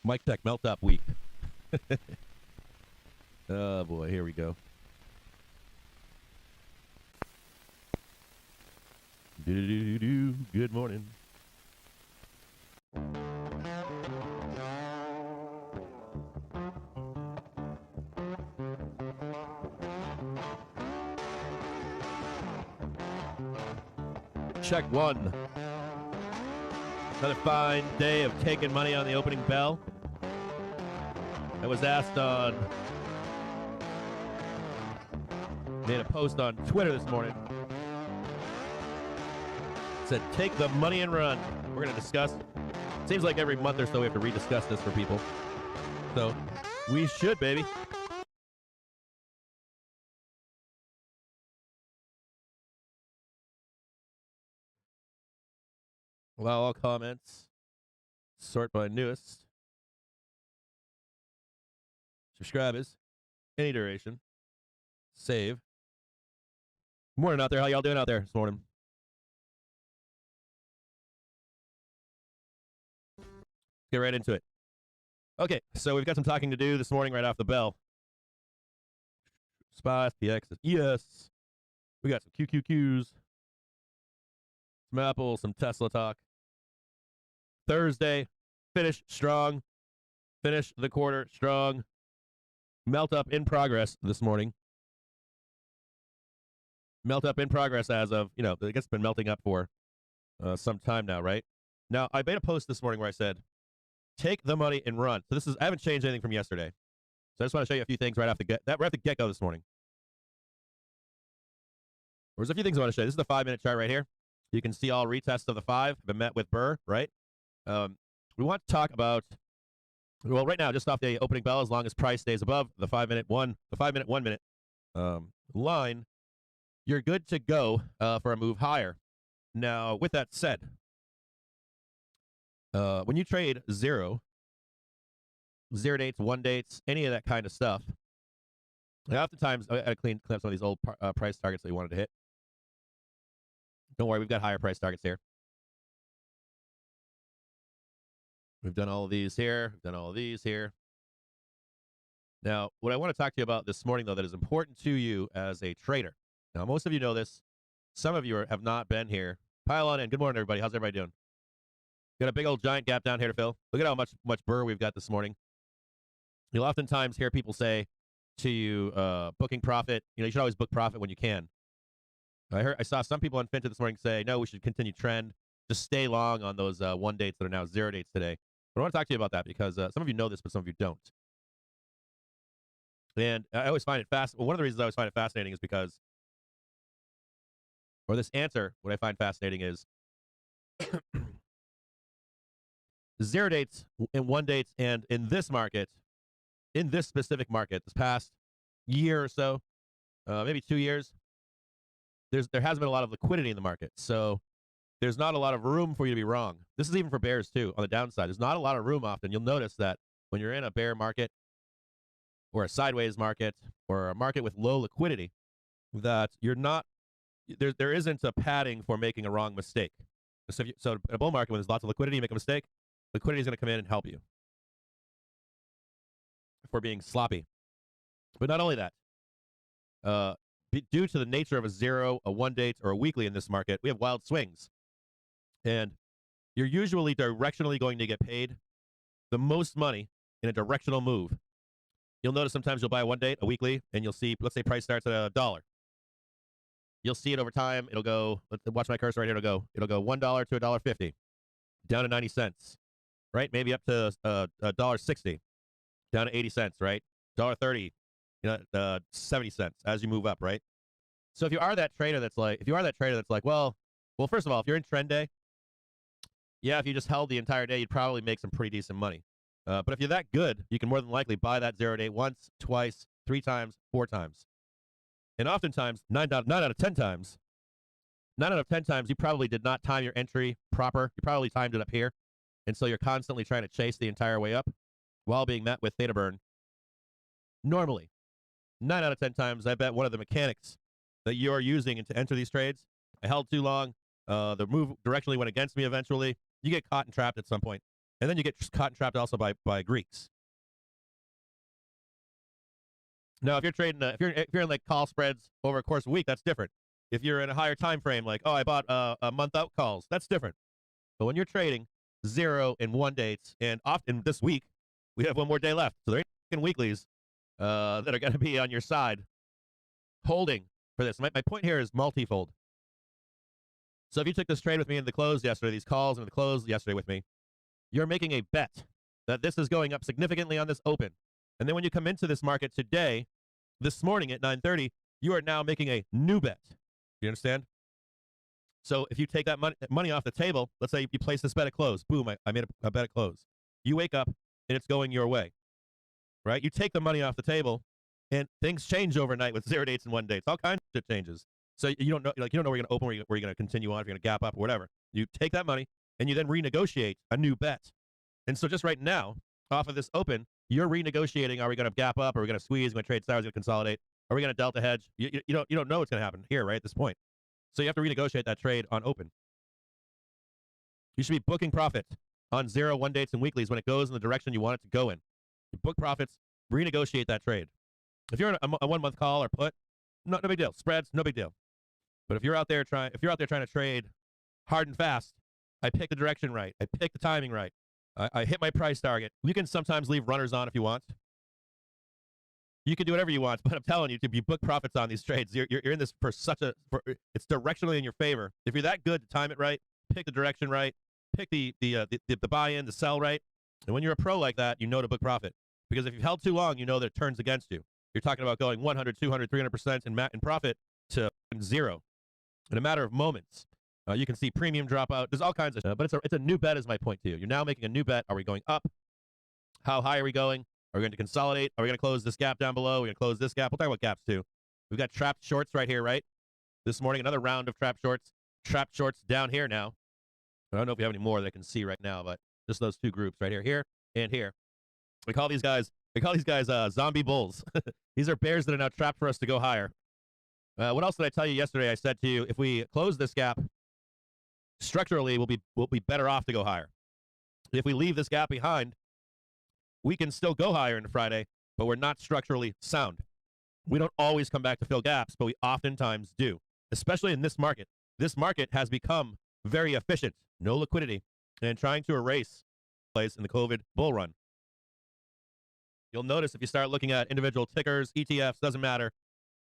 Mike Tech melt up week. Oh boy, here we go. Do-do-do-do-do. Good morning. Check one. Another fine day of taking money on the opening bell. I was asked on, made a post on Twitter this morning. Said, take the money and run. We're going to discuss. Seems like every month or so we have to rediscuss this for people. So we should, baby. Allow all comments. Sort by newest. Subscribe is any duration. Save. Morning out there. How y'all doing out there this morning? Get right into it. Okay, so we've got some talking to do this morning right off the bell. Spy, SPX, yes. We got some QQQs, some Apple, some Tesla talk. Thursday, finish strong. Finish the quarter strong. Melt up in progress this morning. Melt up in progress as of, I guess it's been melting up for some time now, right? Now, I made a post this morning where I said, take the money and run. So I haven't changed anything from yesterday. So I just want to show you a few things right off the get-go this morning. There's a few things I want to show you. This is the 5-minute chart right here. You can see all retests of the 5 have been met with Burr, right? We want to talk about, well, right now, just off the opening bell, as long as price stays above the 5-minute 1 minute line, you're good to go for a move higher. Now, with that said, when you trade zero dates, 1 dates, any of that kind of stuff, oftentimes, I gotta clean up some of these old price targets that we wanted to hit. Don't worry, we've got higher price targets here. We've done all of these here. We've done all of these here. Now, what I want to talk to you about this morning, though, that is important to you as a trader. Now, most of you know this. Some of you have not been here. Pile on in. Good morning, everybody. How's everybody doing? Got a big old giant gap down here to fill. Look at how much burr we've got this morning. You'll oftentimes hear people say to you, booking profit. You should always book profit when you can. I saw some people on Finta this morning say, no, we should continue trend. Just stay long on those 1 dates that are now 0 dates today. But I want to talk to you about that because some of you know this, but some of you don't. And I always find it fascinating. Well, one of the reasons I always find it fascinating is because, or this answer, what I find fascinating is 0 dates and 1 dates, and in this market, in this specific market, this past year or so, maybe 2 years, there hasn't been a lot of liquidity in the market. So there's not a lot of room for you to be wrong. This is even for bears, too, on the downside. There's not a lot of room often. You'll notice that when you're in a bear market or a sideways market or a market with low liquidity, that you're not, there isn't a padding for making a wrong mistake. So in a bull market, when there's lots of liquidity, you make a mistake, liquidity is going to come in and help you for being sloppy. But not only that, due to the nature of a 0, a 1 date, or a weekly in this market, we have wild swings. And you're usually directionally going to get paid the most money in a directional move. You'll notice sometimes you'll buy a 1 date, a weekly, and you'll see, let's say price starts at $1. You'll see it over time. It'll go, watch my cursor right here, it'll go $1 to $1.50, down to 90 cents, right? Maybe up to $1.60, down to 80 cents, right? $1.30, 70 cents as you move up, right? So if you are that trader that's like, well, first of all, if you're in trend day, yeah, if you just held the entire day, you'd probably make some pretty decent money. But if you're that good, you can more than likely buy that 0 date once, twice, 3 times, 4 times. And oftentimes, 9 out of 10 times, you probably did not time your entry proper. You probably timed it up here. And so you're constantly trying to chase the entire way up while being met with theta burn. Normally, 9 out of 10 times, I bet one of the mechanics that you're using to enter these trades, I held too long, the move directionally went against me eventually. You get caught and trapped at some point. And then you get caught and trapped also by Greeks. Now, if you're trading, if you're in like call spreads over a course of a week, that's different. If you're in a higher time frame, like I bought a month out calls, that's different. But when you're trading 0 and 1 dates, and often this week we have one more day left, so there ain't weeklies that are going to be on your side holding for this. My point here is multifold. So if you took this trade with me in the close yesterday, these calls in the close yesterday with me, you're making a bet that this is going up significantly on this open. And then when you come into this market today, this morning at 9:30, you are now making a new bet. You understand? So if you take that money off the table, let's say you place this bet at close. Boom, I made a bet at close. You wake up and it's going your way, right? You take the money off the table and things change overnight with 0 dates and 1 dates. All kinds of shit changes. So you don't know, you don't know where you're going to open, where you're going to continue on, if you're going to gap up or whatever. You take that money and you then renegotiate a new bet. And so just right now, off of this open, you're renegotiating. Are we going to gap up? Are we going to squeeze? Are we going to trade stars? Are we going to consolidate? Are we going to delta hedge? You don't know what's going to happen here, right, at this point. So you have to renegotiate that trade on open. You should be booking profit on 0, 1 dates, and weeklies when it goes in the direction you want it to go in. You book profits, renegotiate that trade. If you're in a 1 month call or put, no big deal. Spreads, no big deal. But if you're out there trying to trade hard and fast, I pick the direction right. I pick the timing right. I hit my price target. You can sometimes leave runners on if you want. You can do whatever you want, but I'm telling you, to be book profits on these trades, you're in this for it's directionally in your favor. If you're that good to time it right, pick the direction right, pick the buy-in, the sell right, and when you're a pro like that, you know to book profit. Because if you've held too long, you know that it turns against you. You're talking about going 100, 200, 300% in profit to 0 in a matter of moments. You can see premium drop out. There's all kinds of stuff, but it's a new bet is my point to you. You're now making a new bet. Are we going up? How high are we going? Are we going to consolidate? Are we going to close this gap down below? Are we going to close this gap? We'll talk about gaps too. We've got trapped shorts right here, right? This morning, another round of trapped shorts. Trapped shorts down here now. I don't know if we have any more that I can see right now, but just those two groups right here, and here. We call these guys zombie bulls. These are bears that are now trapped for us to go higher. What else did I tell you yesterday? I said to you, if we close this gap, structurally, we'll be better off to go higher. If we leave this gap behind, we can still go higher into Friday, but we're not structurally sound. We don't always come back to fill gaps, but we oftentimes do, especially in this market. This market has become very efficient, no liquidity, and trying to erase place in the COVID bull run. You'll notice if you start looking at individual tickers, ETFs, doesn't matter.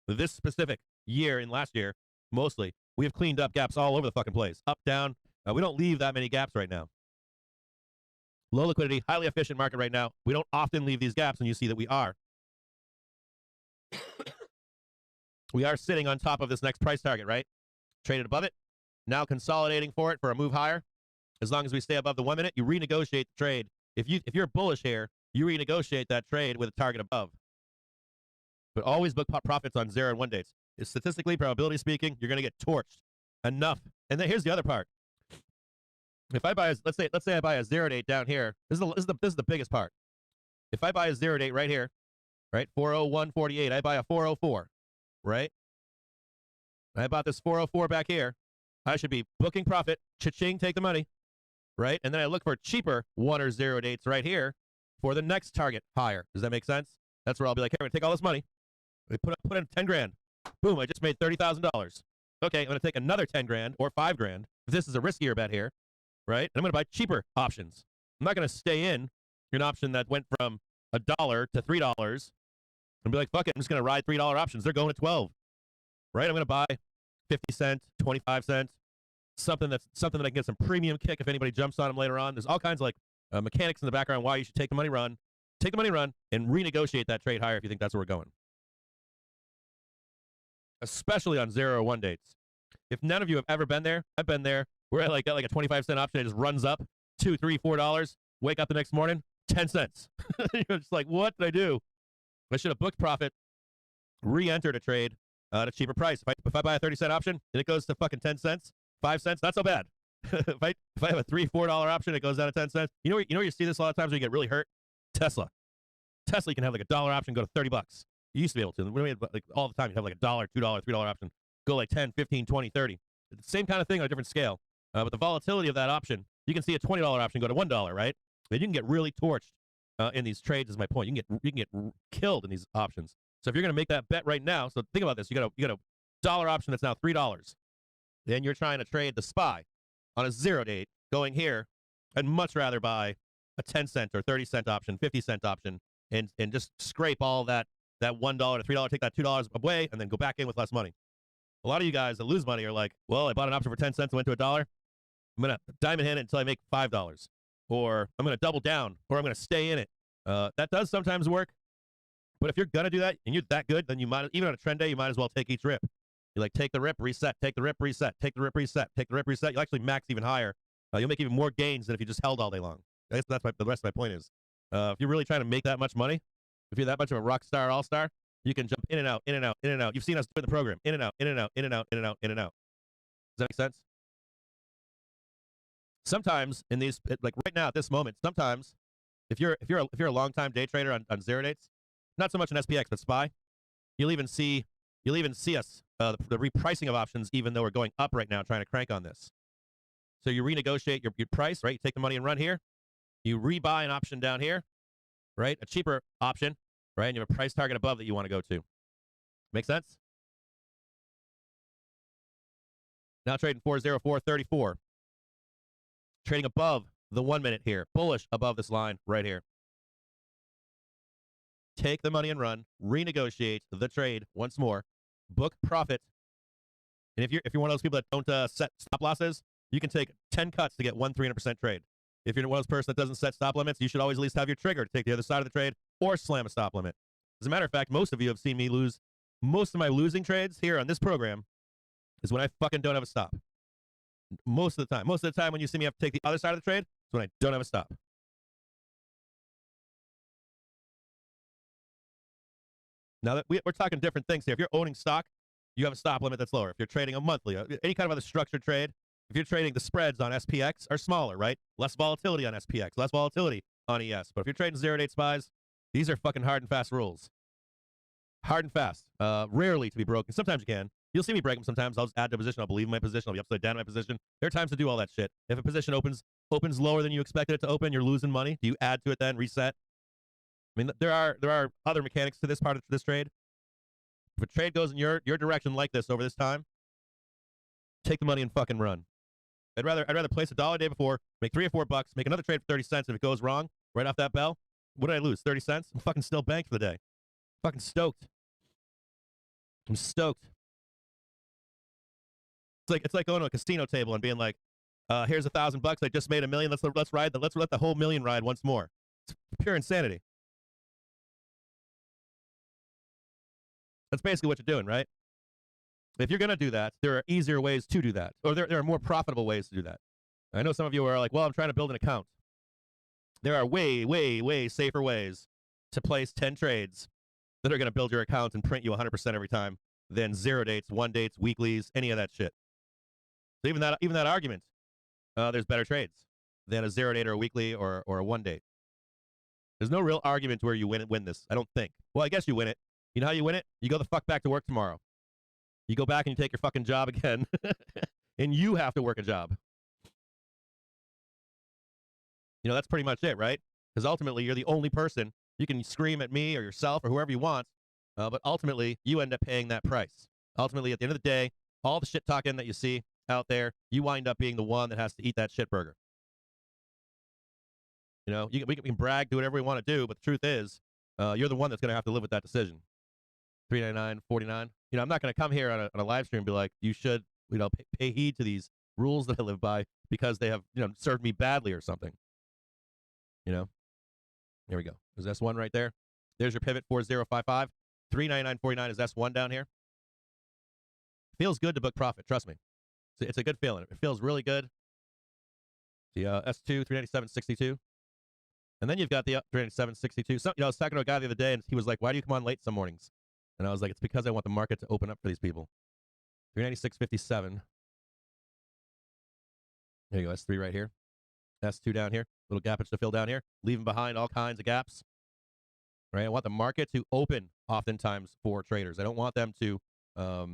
This specific year and last year, mostly, we have cleaned up gaps all over the fucking place. Up, down. We don't leave that many gaps right now. Low liquidity, highly efficient market right now. We don't often leave these gaps, and you see that we are. We are sitting on top of this next price target, right? Traded above it. Now consolidating for it for a move higher. As long as we stay above the 1 minute, you renegotiate the trade. If you're bullish here, you renegotiate that trade with a target above. But always book profits on 0 and 1 dates. Statistically, probability speaking, you're going to get torched enough. And then here's the other part. If I buy, let's say I buy a 0 date down here. This is the biggest part. If I buy a 0 date right here, right, 401.48, I buy a 404, right? I bought this 404 back here. I should be booking profit, cha-ching, take the money, right? And then I look for cheaper 1 or 0 dates right here for the next target higher. Does that make sense? That's where I'll be like, hey, I'm going to take all this money. I put in 10 grand. Boom, I just made $30,000. Okay, I'm going to take another 10 grand or 5 grand. If this is a riskier bet here, right? And I'm going to buy cheaper options. I'm not going to stay in an option that went from $1 to $3 and be like, fuck it, I'm just going to ride $3 options. They're going to 12, right? I'm going to buy 50 cents, 25 cents, something that I can get some premium kick if anybody jumps on them later on. There's all kinds of like mechanics in the background why you should take the money run, and renegotiate that trade higher if you think that's where we're going. Especially on 0 or 1 dates. If none of you have ever been there, I've been there. Where I got like a 25-cent option, it just runs up $2, $3, $4. Wake up the next morning, 10 cents. You're just like, what did I do? I should have booked profit, re-entered a trade at a cheaper price. If I buy a 30-cent option and it goes to fucking 10 cents, 5 cents, not so bad. if I have a $3, $4 option, it goes down to 10 cents. You know where you see this a lot of times where you get really hurt? Tesla, you can have like a dollar option go to $30. You used to be able to. Like all the time, you have like a $1, $2, $3 option go like 10, 15, 20, 30. It's the same kind of thing on a different scale. But the volatility of that option, you can see a $20 option go to $1, right? And you can get really torched in these trades. Is my point. You can get killed in these options. So if you're going to make that bet right now, so think about this: you got a dollar option that's now $3. Then you're trying to trade the SPY on a 0 date going here. I'd much rather buy a 10-cent or 30-cent option, 50-cent option, and just scrape all that $1 to $3, take that $2 away, and then go back in with less money. A lot of you guys that lose money are like, well, I bought an option for 10 cents and went to $1. I'm going to diamond hand it until I make $5. Or I'm going to double down, or I'm going to stay in it. That does sometimes work. But if you're going to do that and you're that good, then you might, even on a trend day, you might as well take each rip. You like take the rip, reset, take the rip, reset, take the rip, reset, take the rip, reset. You'll actually max even higher. You'll make even more gains than if you just held all day long. I guess that's the rest of my point is. If you're really trying to make that much money, if you're that much of a rock star, all-star, you can jump in and out, in and out, in and out. You've seen us do the program. In and out, in and out, in and out, in and out, in and out. Does that make sense? Sometimes in these, like right now at this moment, sometimes if you're a long time day trader on 0 dates, not so much in SPX but SPY, you'll even see us the repricing of options, even though we're going up right now, trying to crank on this. So you renegotiate your price, right? You take the money and run here. You rebuy an option down here, right? A cheaper option, right? And you have a price target above that you want to go to. Make sense? Now trading 404.34. Trading above the 1 minute here. Bullish above this line right here. Take the money and run. Renegotiate the trade once more. Book profit. And if you're one of those people that don't set stop losses, you can take 10 cuts to get one 300% trade. If you're one of those person that doesn't set stop limits, you should always at least have your trigger to take the other side of the trade or slam a stop limit. As a matter of fact, most of you have seen me lose. Most of my losing trades here on this program is when I fucking don't have a stop. Most of the time. Most of the time when you see me have to take the other side of the trade is when I don't have a stop. Now that we're talking different things here. If you're owning stock, you have a stop limit that's lower. If you're trading a monthly, any kind of other structured trade, if you're trading, the spreads on SPX are smaller, right? Less volatility on SPX, less volatility on ES. But if you're trading 0 date SPYs, these are fucking hard and fast rules. Hard and fast. Rarely to be broken. Sometimes you can. You'll see me break them sometimes. I'll just add to a position. I'll believe in my position. I'll be upside down in my position. There are times to do all that shit. If a position opens lower than you expected it to open, you're losing money. Do you add to it then, reset? I mean, there are other mechanics to this part of this trade. If a trade goes in your direction like this over this time, take the money and fucking run. I'd rather place $1 a day before, make $3 or $4, make another trade for 30 cents. If it goes wrong right off that bell, what did I lose? 30 cents? I'm fucking still banked for the day. Fucking stoked. I'm stoked. It's like going to a casino table and being like, here's $1,000. I just made $1 million. Let's let the whole million ride once more. It's pure insanity. That's basically what you're doing, right? If you're going to do that, there are easier ways to do that, or there are more profitable ways to do that. I know some of you are like, well, I'm trying to build an account. There are way, way, way safer ways to place 10 trades that are going to build your account and print you 100% every time than 0 dates, 1 dates, weeklies, any of that shit. So even that argument, there's better trades than a 0 date or a weekly or a 1 date. There's no real argument where you win this, I don't think. Well, I guess you win it. You know how you win it? You go the fuck back to work tomorrow. You go back and you take your fucking job again, and you have to work a job. You know, that's pretty much it, right? Because ultimately, you're the only person. You can scream at me or yourself or whoever you want, but ultimately, you end up paying that price. Ultimately, at the end of the day, all the shit talking that you see out there, you wind up being the one that has to eat that shit burger. You know, we can brag, do whatever we want to do, but the truth is, you're the one that's going to have to live with that decision. $3.99, $49. You know, I'm not going to come here on a live stream and be like, you should, you know, pay heed to these rules that I live by because they have, you know, served me badly or something. You know, here we go. There's S1 right there. There's your pivot 4055. $3.99.49 is S1 down here. Feels good to book profit. Trust me. It's a good feeling. It feels really good. The S2 397.62. And then you've got the 397.62. So, you know, I was talking to a guy the other day and he was like, why do you come on late some mornings? And I was like, it's because I want the market to open up for these people. 396.57. There you go. S3 right here. S2 down here. Little gappage to fill down here. Leaving behind all kinds of gaps. Right? I want the market to open oftentimes for traders. I don't want them to. Here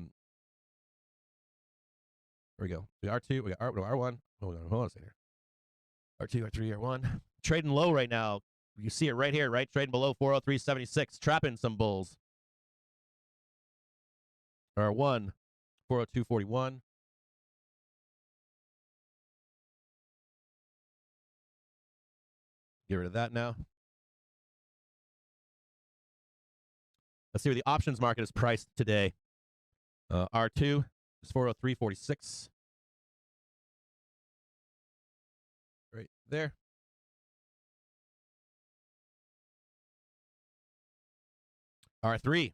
we go. We R2. We got R1. Hold on a second here. R2, R3, R1. Trading low right now. You see it right here, right? Trading below 403.76, trapping some bulls. Or 402.41. Get rid of that now. Let's see where the options market is priced today. R2 is 403.46. Right there. R3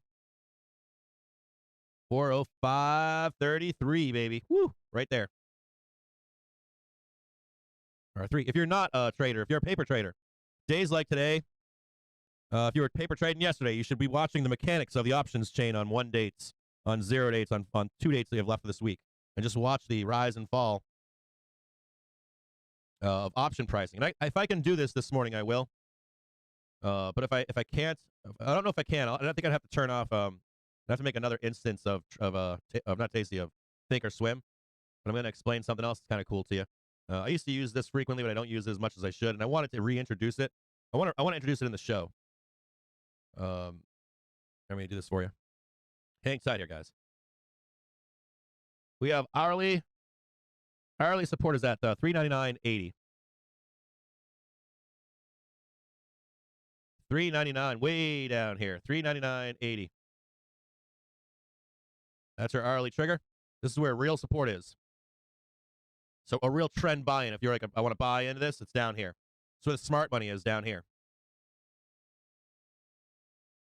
405.33, baby. Woo! Right there. R3. If you're not a trader, if you're a paper trader, days like today, if you were paper trading yesterday, you should be watching the mechanics of the options chain on 1dates, on 0dates, on 2dates that you have left for this week, and just watch the rise and fall of option pricing. And if I can do this morning, I will. But if I can't, I don't know if I can. I think I'd have to turn off. I have to make another instance of not Tasty, of Think or Swim. But I'm going to explain something else that's kind of cool to you. I used to use this frequently, but I don't use it as much as I should, and I wanted to reintroduce it. I want to introduce it in the show. Let me do this for you. Hang tight here, guys. We have hourly support is at $3.99.80. $3.99, way down here. $3.99.80. That's our hourly trigger. This is where real support is. So a real trend buy-in. If you're like, I want to buy into this, it's down here. So the smart money is down here.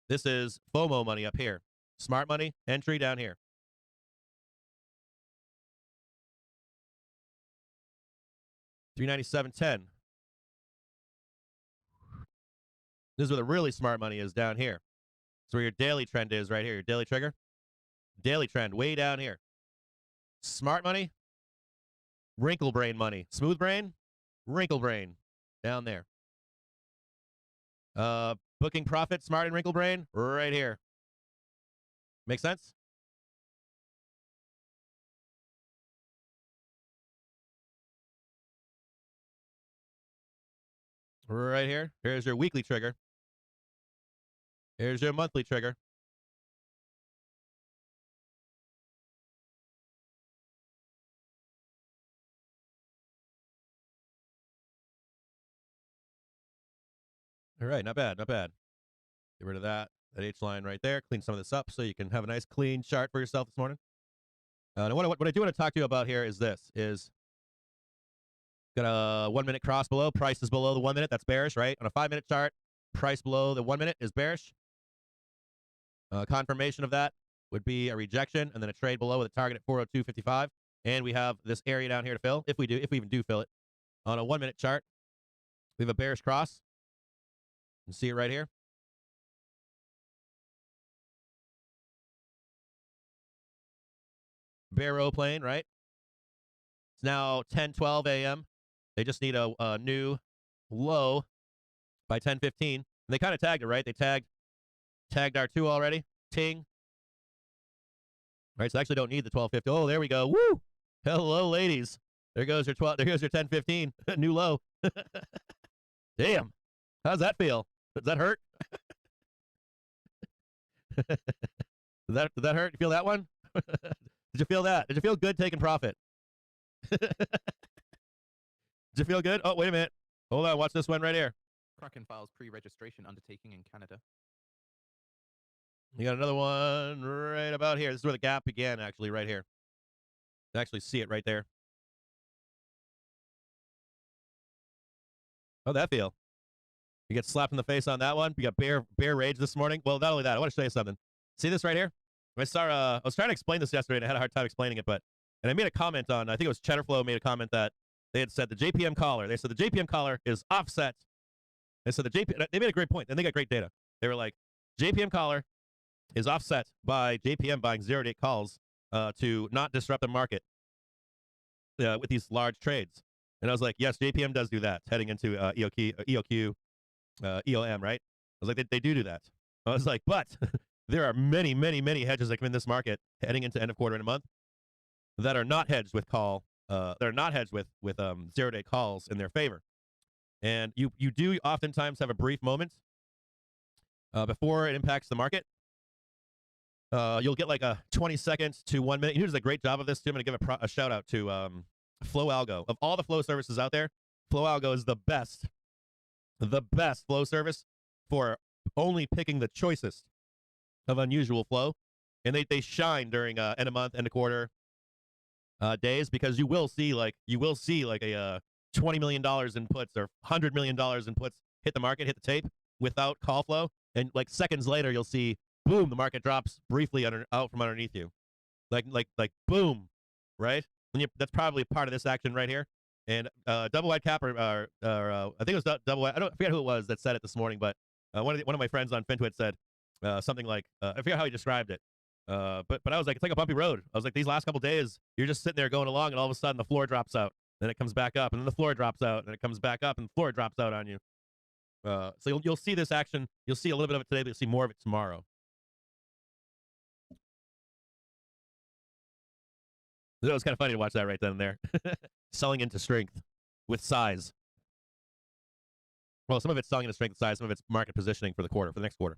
This is FOMO money up here. Smart money, entry down here. $397.10. This is where the really smart money is, down here. So where your daily trend is, right here. Your daily trigger. Daily trend, way down here. Smart money, wrinkle brain money. Smooth brain, wrinkle brain, down there. Booking profit, smart and wrinkle brain, right here. Make sense? Right here. Here's your weekly trigger. Here's your monthly trigger. All right, not bad, not bad. Get rid of that H line right there. Clean some of this up so you can have a nice clean chart for yourself this morning. What I do want to talk to you about here is this: got a 1 minute cross below. Price is below the 1 minute. That's bearish, right? On a 5 minute chart, price below the 1 minute is bearish. Confirmation of that would be a rejection, and then a trade below with a target at 402.55. And we have this area down here to fill, if we even do fill it. On a 1 minute chart, we have a bearish cross. You can see it right here. Bear O plane, right? It's now 10:12 a.m. They just need a new low by 10:15. And they kind of tagged it, right? They tagged R2 already. Ting. Right, so I actually don't need the 12:50. Oh, there we go. Woo! Hello, ladies. There goes your 12. There goes your 10:15. New low. Damn. How's that feel? Does that hurt? Did that hurt? You feel that one? Did you feel that? Did you feel good taking profit? Did you feel good? Oh, wait a minute. Hold on. Watch this one right here. Kraken files pre-registration undertaking in Canada. You got another one right about here. This is where the gap began, actually, right here. You actually see it right there. How'd that feel? You get slapped in the face on that one? You got bear rage this morning? Well, not only that, I want to show you something. See this right here? I was trying to explain this yesterday, and I had a hard time explaining it, and I made a comment on, I think it was Cheddarflow made a comment that they had said the JPM collar. They said the JPM collar is offset. They said they made a great point, and they got great data. They were like, JPM collar is offset by JPM buying 0-date calls to not disrupt the market with these large trades. And I was like, yes, JPM does do that, heading into EOQ, EOM, right? I was like, they do that. I was like, but there are many, many, many hedges that come in this market heading into end of quarter in a month that are not hedged with 0-date calls in their favor. And you do oftentimes have a brief moment before it impacts the market. You'll get like a 20 seconds to 1 minute. He does a great job of this too. I'm going to give a shout out to Flow Algo. Of all the flow services out there, Flow Algo is the best flow service for only picking the choicest of unusual flow. And they shine during end of month, end of quarter days, because you will see like a $20 million in puts or $100 million in puts hit the market, hit the tape without call flow, and like seconds later you'll see boom, the market drops briefly out from underneath you, like boom, right? And that's probably part of this action right here. And double wide cap or I think it was double wide. I forget who it was that said it this morning, but one of my friends on FinTwit said something like I forget how he described it. But I was like, it's like a bumpy road. I was like, these last couple days, you're just sitting there going along, and all of a sudden the floor drops out, then it comes back up, and then the floor drops out, and it comes back up, and the floor drops out on you. So you'll see this action. You'll see a little bit of it today, but you'll see more of it tomorrow. It was kind of funny to watch that right then and there. Selling into strength with size. Well, some of it's selling into strength with size, some of it's market positioning for the next quarter.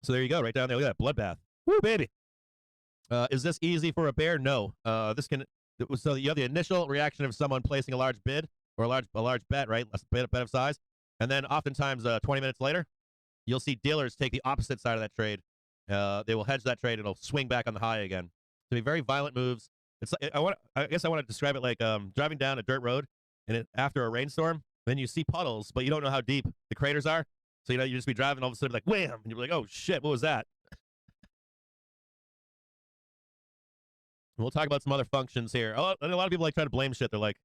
So there you go, right down there. Look at that bloodbath. Woo, baby. Is this easy for a bear? No. So you have the initial reaction of someone placing a large bid or a large bet, right? A bet of size, and then oftentimes 20 minutes later, you'll see dealers take the opposite side of that trade. They will hedge that trade and it'll swing back on the high again. To be very violent moves. I guess I want to describe it like driving down a dirt road and after a rainstorm, then you see puddles, but you don't know how deep the craters are. So you just be driving, all of a sudden like wham, and you're like, oh shit, what was that? We'll talk about some other functions here. Oh, and a lot of people like try to blame shit. They're like,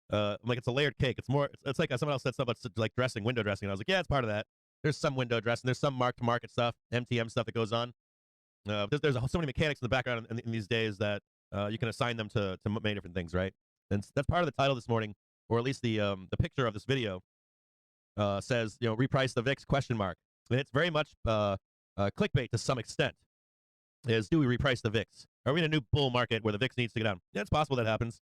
it's a layered cake. It's more. It's like someone else said something about like window dressing. And I was like, yeah, it's part of that. There's some window dressing. There's some mark-to-market stuff, MTM stuff that goes on. There's so many mechanics in the background in these days that you can assign them to many different things, right? And that's part of the title this morning, or at least the picture of this video says, reprice the VIX question mark. And it's very much clickbait to some extent. Is do we reprice the VIX? Are we in a new bull market where the VIX needs to go down? Yeah, it's possible that happens.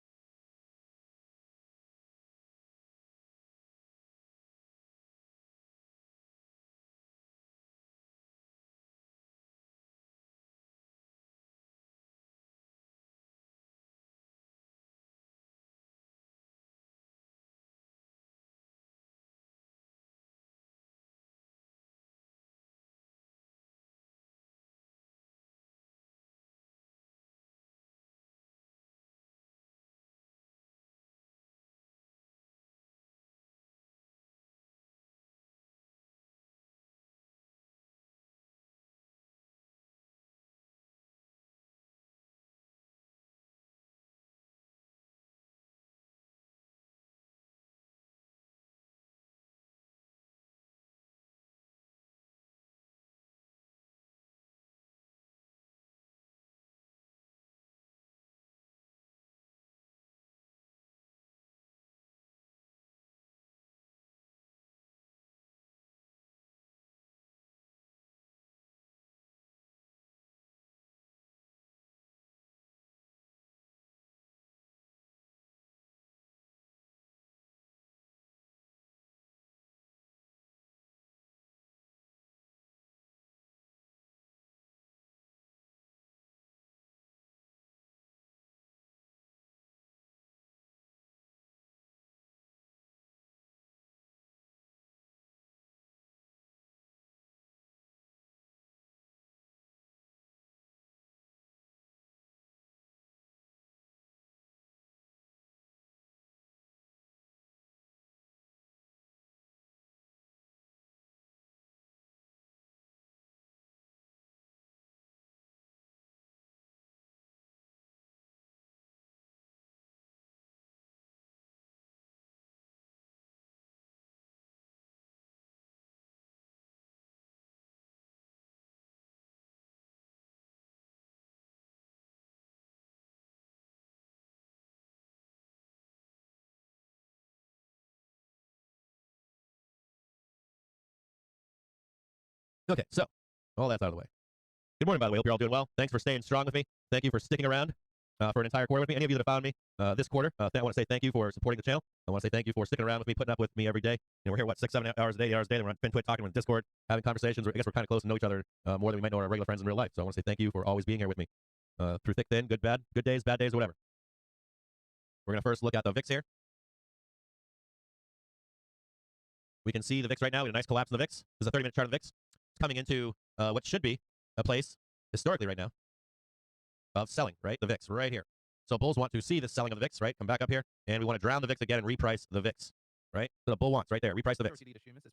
Okay, so all that's out of the way. Good morning, by the way. Hope you're all doing well. Thanks for staying strong with me. Thank you for sticking around. for an entire quarter with me. Any of you that have found me this quarter, I want to say thank you for supporting the channel. I want to say thank you for sticking around with me, putting up with me every day. We're here, 6, 7 hours a day, 8 hours a day. We're on FinTwit talking, we're in Discord, having conversations. I guess we're kind of close to know each other more than we might know our regular friends in real life. So I want to say thank you for always being here with me through thick, thin, good, bad, good days, bad days, whatever. We're going to first look at the VIX here. We can see the VIX right now. We have a nice collapse in the VIX. This is a 30-minute chart of the VIX. It's coming into what should be a place, historically right now, of selling, right? The VIX right here. So bulls want to see the selling of the VIX, right? Come back up here, and we want to drown the VIX again and reprice the VIX, right? So the bull wants right there, reprice the VIX.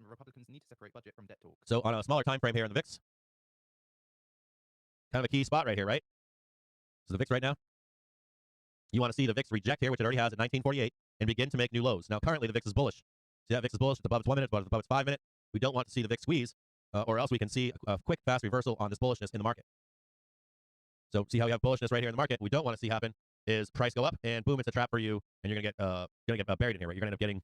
Republicans need to separate budget from debt talk. So on a smaller time frame here in the VIX, kind of a key spot right here, right? So the VIX right now, you want to see the VIX reject here, which it already has at 1948, and begin to make new lows. Now currently the VIX is bullish. See that VIX is bullish. It's above its 1 minute, it's above its 5 minute. We don't want to see the VIX squeeze, or else we can see a quick, fast reversal on this bullishness in the market. So see how we have bullishness right here in the market. We don't want to see happen is price go up and boom, it's a trap for you, and you're gonna get buried in here. Right? You're gonna end up getting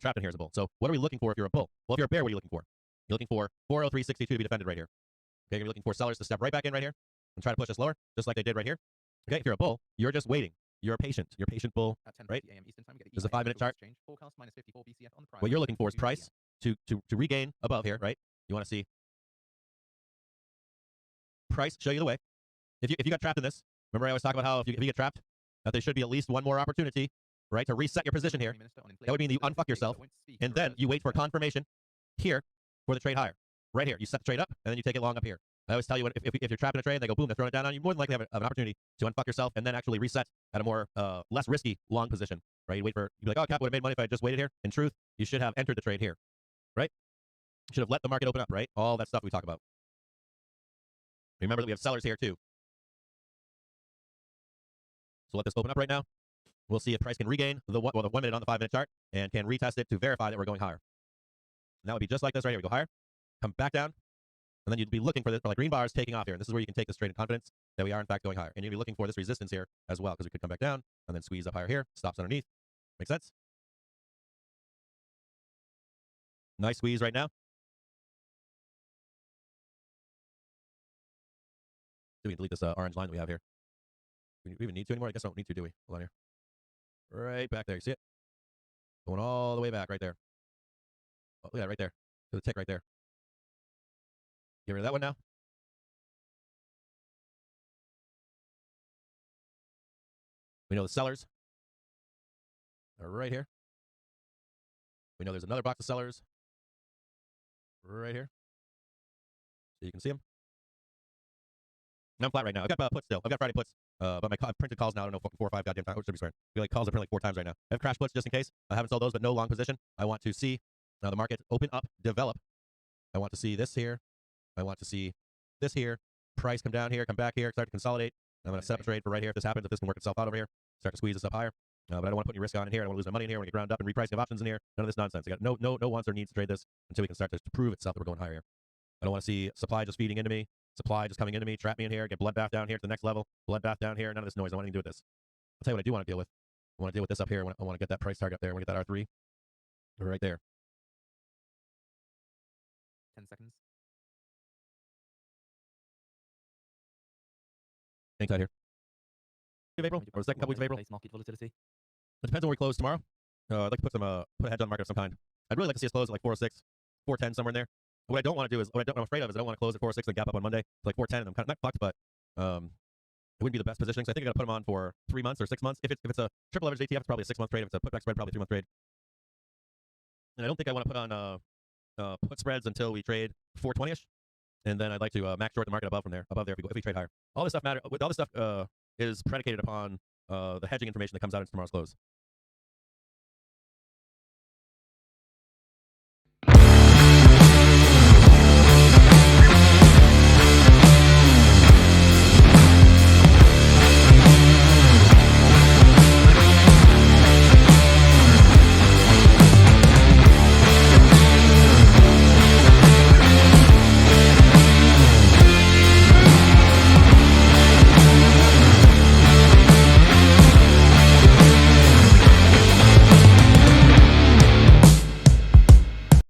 trapped in here as a bull. So what are we looking for if you're a bull? Well, if you're a bear, what are you looking for? You're looking for 403.62 to be defended right here. Okay, you're looking for sellers to step right back in right here and try to push us lower, just like they did right here. Okay, if you're a bull, you're just waiting. You're patient. You're a patient bull, right? This is a 5-minute chart. What you're looking for is price to regain above here, right? You want to see price show you the way. If you got trapped in this, remember I always talk about how if you get trapped, that there should be at least one more opportunity, right, to reset your position here. That would mean that you unfuck yourself, and then you wait for confirmation here for the trade higher. Right here, you set the trade up, and then you take it long up here. I always tell you, if you're trapped in a trade and they go boom, they're throwing it down on you, more than likely have an opportunity to unfuck yourself and then actually reset at a more less risky long position, right? You'd be like, oh, Cap would have made money if I just waited here. In truth, you should have entered the trade here, right? You should have let the market open up, right? All that stuff we talk about. Remember that we have sellers here too. So let this open up right now. We'll see if price can regain the 1 minute on the 5-minute chart and can retest it to verify that we're going higher. And that would be just like this right here. We go higher, come back down, and then you'd be looking for this, like green bars taking off here. And this is where you can take this trade in confidence that we are in fact going higher. And you'd be looking for this resistance here as well, because we could come back down and then squeeze up higher here, stops underneath. Make sense? Nice squeeze right now. So we can delete this orange line that we have here. Do we even need to anymore? I guess I don't need to, do we? Hold on here. Right back there. You see it? Going all the way back right there. Oh, look at that right there. To the tick right there. Get rid of that one now. We know the sellers are right here. We know there's another box of sellers right here. So you can see them. And I'm flat right now. I've got puts still. I've got Friday puts. But my printed calls now, I don't know, 4 or 5 goddamn times. I should be swearing. I feel like calls are printed like 4 times right now. I have crash puts just in case. I haven't sold those, but no long position. I want to see the market open up, develop. I want to see this here. I want to see this here. Price come down here, come back here, start to consolidate. I'm going to set up a trade for right here. If this happens, if this can work itself out over here, start to squeeze this up higher. But I don't want to put any risk on in here. I don't want to lose my money in here. I want to get ground up and repricing of options in here. None of this nonsense. I got no wants or needs to trade this until we can start to prove itself that we're going higher here. I don't want to see supply just feeding into me. Supply just coming into me, trap me in here, get bloodbath down here to the next level, bloodbath down here, none of this noise. I want anything to do with this. I'll tell you what I do want to deal with. I want to deal with this up here. I want to get that price target up there. I want to get that R3 right there. 10 seconds. Hang tight here. Of April, or the second couple weeks of April. Market volatility. It depends on where we close tomorrow. I'd like to put a hedge on the market of some kind. I'd really like to see us close at like 406, 410, somewhere in there. What I don't want to do is, I'm afraid of is I don't want to close at 406 and gap up on Monday to like 410, and I'm kind of not fucked, but it wouldn't be the best positioning. So I think I got to put them on for 3 months or 6 months. If it's a triple leverage ETF, it's probably a 6-month trade. If it's a putback spread, probably a 3-month trade. And I don't think I want to put on put spreads until we trade 420ish, and then I'd like to max short the market above there if we trade higher. All this stuff is predicated upon the hedging information that comes out into tomorrow's close.